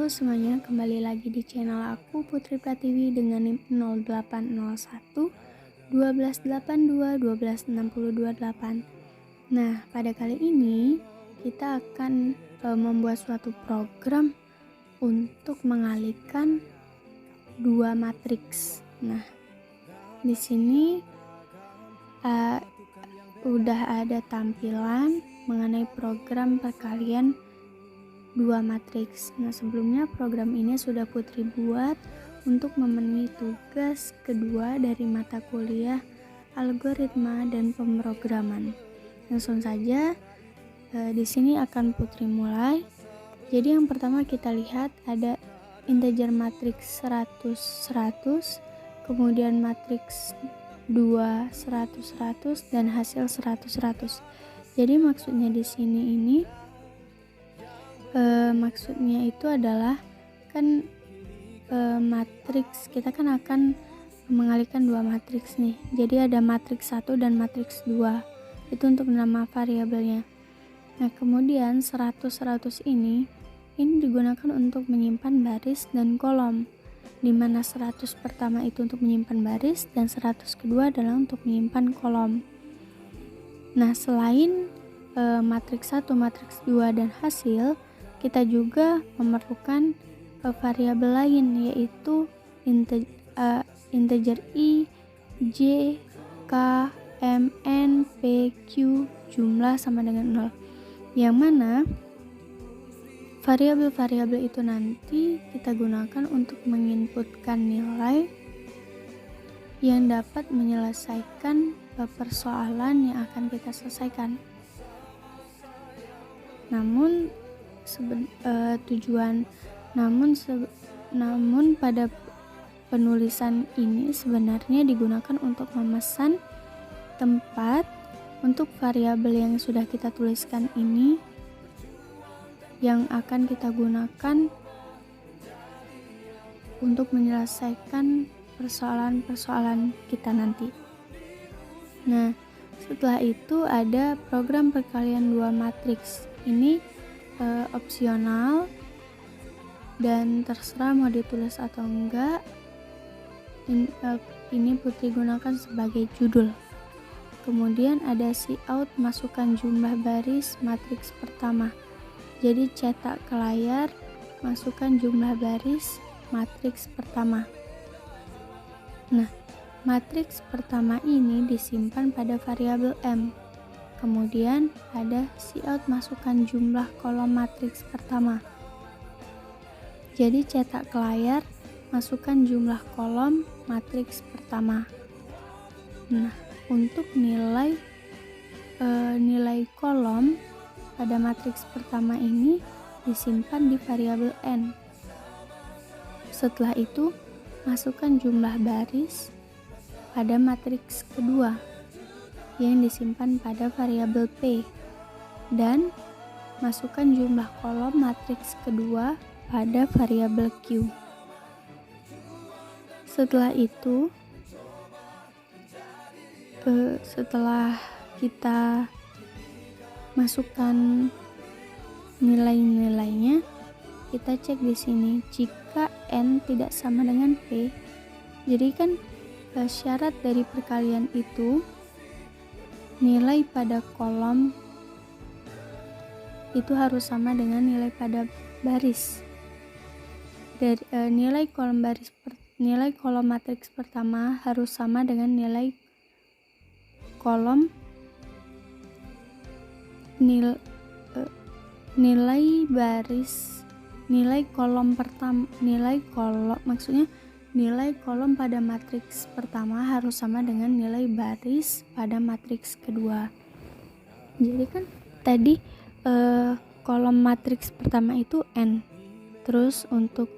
Halo semuanya, kembali lagi di channel aku Putri Pratiwi dengan NIM 0801 1282 12628. Nah, pada kali ini kita akan membuat suatu program untuk mengalihkan dua matriks. Nah, di sini udah ada tampilan mengenai program perkalian dua matriks. Nah, sebelumnya program ini sudah Putri buat untuk memenuhi tugas kedua dari mata kuliah algoritma dan pemrograman. Langsung saja di sini akan Putri mulai. Jadi yang pertama kita lihat ada integer matriks 100 100, kemudian matriks 2 100 100 dan hasil 100 100. Jadi maksudnya di sini ini maksudnya itu adalah kan matriks kita kan akan mengalihkan dua matriks nih. Jadi ada matriks 1 dan matriks 2. Itu untuk nama variabelnya. Nah, kemudian 100 100 ini digunakan untuk menyimpan baris dan kolom. Di mana 100 pertama itu untuk menyimpan baris dan 100 kedua adalah untuk menyimpan kolom. Nah, selain matriks 1, matriks 2 dan hasil, kita juga memerlukan variabel lain, yaitu integer i, j, k, m, n, p, q, jumlah sama dengan 0. Yang mana variabel-variabel itu nanti kita gunakan untuk menginputkan nilai yang dapat menyelesaikan persoalan yang akan kita selesaikan. Namun pada penulisan ini sebenarnya digunakan untuk memesan tempat untuk variabel yang sudah kita tuliskan ini yang akan kita gunakan untuk menyelesaikan persoalan-persoalan kita nanti. Nah, setelah itu ada program perkalian dua matriks. Ini opsional dan terserah mau ditulis atau enggak. Ini Putri gunakan sebagai judul. Kemudian ada cout masukkan jumlah baris matriks pertama. Jadi cetak ke layar, masukkan jumlah baris matriks pertama. Nah, matriks pertama ini disimpan pada variabel m. Kemudian ada cout masukkan jumlah kolom matriks pertama. Jadi cetak ke layar, masukkan jumlah kolom matriks pertama. Nah, untuk nilai kolom pada matriks pertama ini disimpan di variabel n. Setelah itu, masukkan jumlah baris pada matriks kedua yang disimpan pada variabel p, dan masukkan jumlah kolom matriks kedua pada variabel q. Setelah itu, setelah kita masukkan nilai-nilainya, kita cek di sini jika n tidak sama dengan p. Jadi kan syarat dari perkalian itu nilai pada kolom itu harus sama dengan nilai pada baris. Dari nilai kolom matriks pertama harus sama dengan nilai kolom nilai kolom pada matriks pertama harus sama dengan nilai baris pada matriks kedua. Jadi kan tadi kolom matriks pertama itu n, terus untuk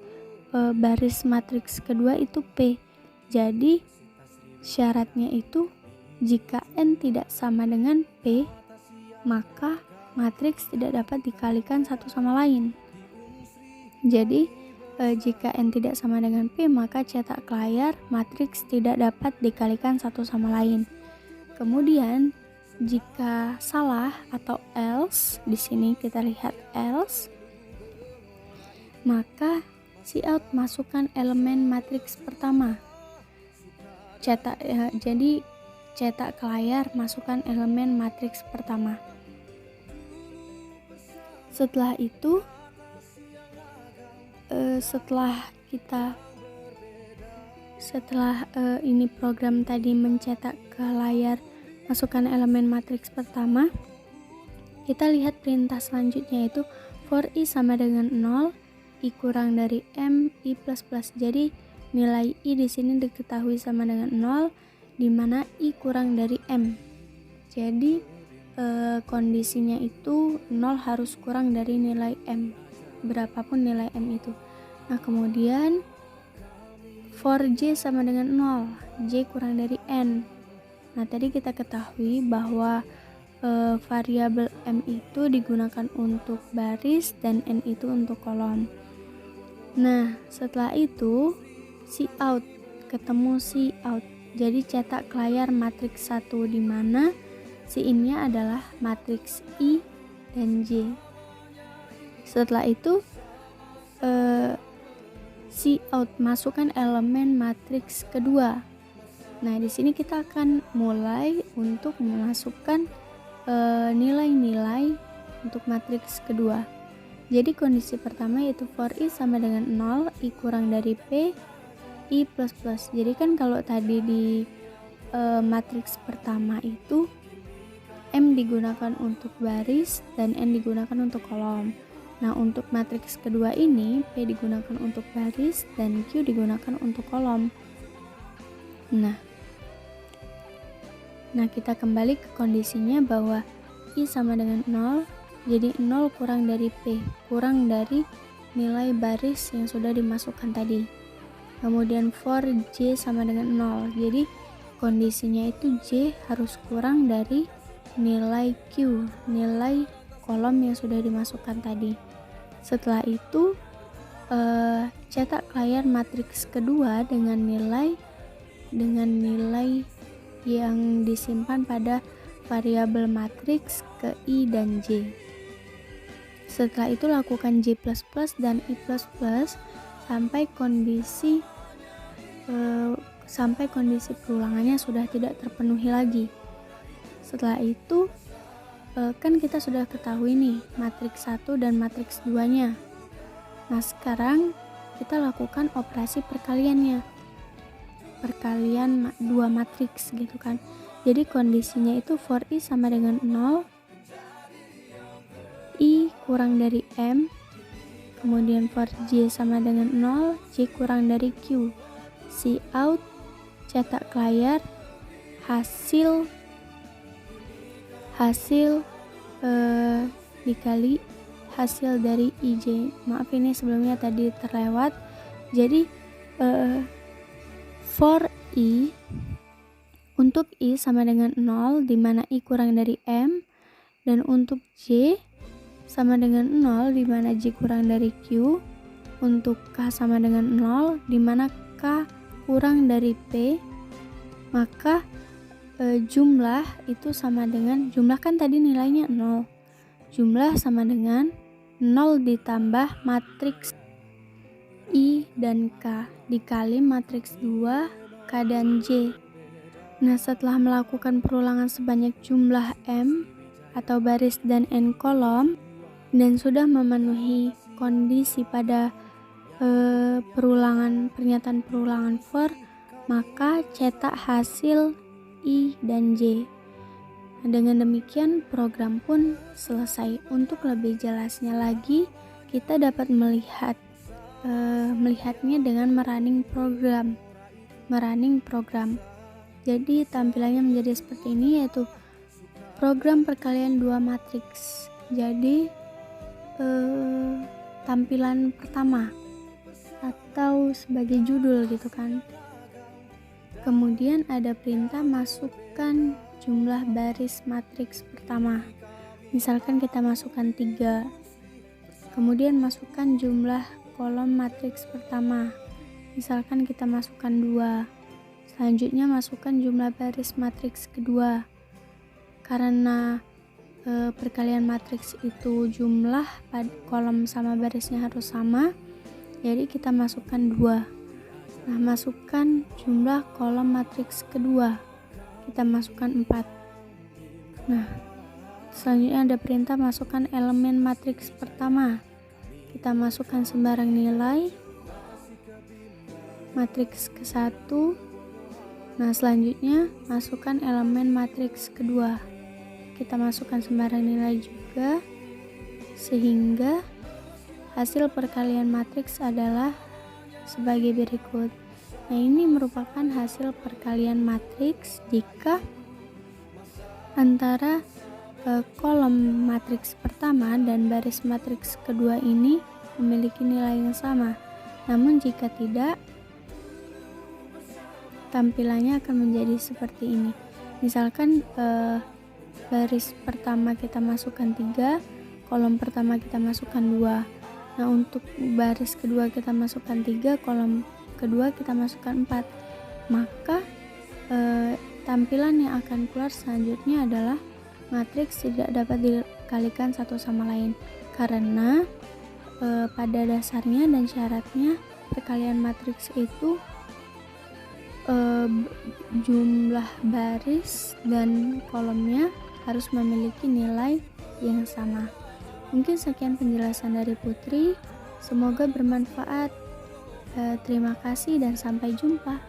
baris matriks kedua itu p. Jadi syaratnya itu jika n tidak sama dengan p, maka matriks tidak dapat dikalikan satu sama lain. Jadi jika n tidak sama dengan p, maka cetak ke layar, matriks tidak dapat dikalikan satu sama lain. Kemudian jika salah atau else, di sini kita lihat else. maka cout masukkan elemen matriks pertama. Jadi cetak ke layar, masukkan elemen matriks pertama. Setelah itu, setelah ini program tadi mencetak ke layar, masukkan elemen matriks pertama, kita lihat perintah selanjutnya, yaitu for i sama dengan 0, i kurang dari m, i plus plus. Jadi nilai i di sini diketahui sama dengan 0, di mana i kurang dari m. Jadi kondisinya itu 0 harus kurang dari nilai m, berapapun nilai m itu. Nah, kemudian for j sama dengan 0, j kurang dari n. Nah, tadi kita ketahui bahwa variabel m itu digunakan untuk baris dan n itu untuk kolom. Nah, setelah itu cout, ketemu cout. Jadi cetak ke layar matriks 1, di mana in-nya adalah matriks i dan j. Setelah itu cout, masukkan elemen matriks kedua. Nah, di sini kita akan mulai untuk memasukkan nilai-nilai untuk matriks kedua. Jadi kondisi pertama yaitu for i sama dengan 0, i kurang dari p, i plus plus. Jadi kan kalau tadi di matriks pertama itu m digunakan untuk baris dan n digunakan untuk kolom. Nah, untuk matriks kedua ini p digunakan untuk baris dan q digunakan untuk kolom. Nah, kita kembali ke kondisinya bahwa i sama dengan 0, jadi 0 kurang dari p, kurang dari nilai baris yang sudah dimasukkan tadi. Kemudian for j sama dengan 0, jadi kondisinya itu j harus kurang dari nilai q, nilai kolom yang sudah dimasukkan tadi. Setelah itu cetak layar matriks kedua dengan nilai yang disimpan pada variabel matriks ke i dan j. Setelah itu lakukan j++ dan i++ sampai kondisi perulangannya sudah tidak terpenuhi lagi. Setelah itu kan kita sudah ketahui nih matriks 1 dan matriks 2-nya. Nah, sekarang kita lakukan operasi perkaliannya. Perkalian dua matriks gitu kan. Jadi kondisinya itu for i sama dengan 0, i kurang dari m, kemudian for j sama dengan 0, j kurang dari q. Cout, cetak ke layar, hasil dikali hasil dari ij. Maaf, ini sebelumnya tadi terlewat. Jadi for i, untuk i sama dengan 0, di mana i kurang dari m, dan untuk j sama dengan 0, di mana j kurang dari q. Untuk k sama dengan 0, di mana k kurang dari p, maka jumlah itu sama dengan, jumlah kan tadi nilainya 0, jumlah sama dengan 0 ditambah matriks i dan k dikali matriks 2 k dan j. Nah, setelah melakukan perulangan sebanyak jumlah m atau baris dan n kolom dan sudah memenuhi kondisi pada pernyataan perulangan for, maka cetak hasil i dan j. Dengan demikian program pun selesai. Untuk lebih jelasnya lagi, kita dapat melihatnya dengan merunning program. Jadi tampilannya menjadi seperti ini, yaitu program perkalian dua matriks. Jadi tampilan pertama atau sebagai judul gitu kan. Kemudian ada perintah masukkan jumlah baris matriks pertama. Misalkan kita masukkan 3. Kemudian masukkan jumlah kolom matriks pertama. Misalkan kita masukkan 2. Selanjutnya masukkan jumlah baris matriks kedua. Karena perkalian matriks itu jumlah kolom sama barisnya harus sama, Jadi kita masukkan 2. Nah, masukkan jumlah kolom matriks kedua. Kita masukkan 4. Nah, selanjutnya ada perintah masukkan elemen matriks pertama. Kita masukkan sembarang nilai matriks ke-1. Nah, selanjutnya masukkan elemen matriks kedua. Kita masukkan sembarang nilai juga, sehingga hasil perkalian matriks adalah sebagai berikut. Nah, ini merupakan hasil perkalian matriks jika antara kolom matriks pertama dan baris matriks kedua ini memiliki nilai yang sama. Namun jika tidak, tampilannya akan menjadi seperti ini. Misalkan baris pertama kita masukkan 3, kolom pertama kita masukkan 2. Nah, untuk baris kedua kita masukkan 3, kolom kedua kita masukkan 4. Maka tampilan yang akan keluar selanjutnya adalah matriks tidak dapat dikalikan satu sama lain, karena pada dasarnya dan syaratnya perkalian matriks itu jumlah baris dan kolomnya harus memiliki nilai yang sama. Mungkin sekian penjelasan dari Putri, semoga bermanfaat. Terima kasih dan sampai jumpa.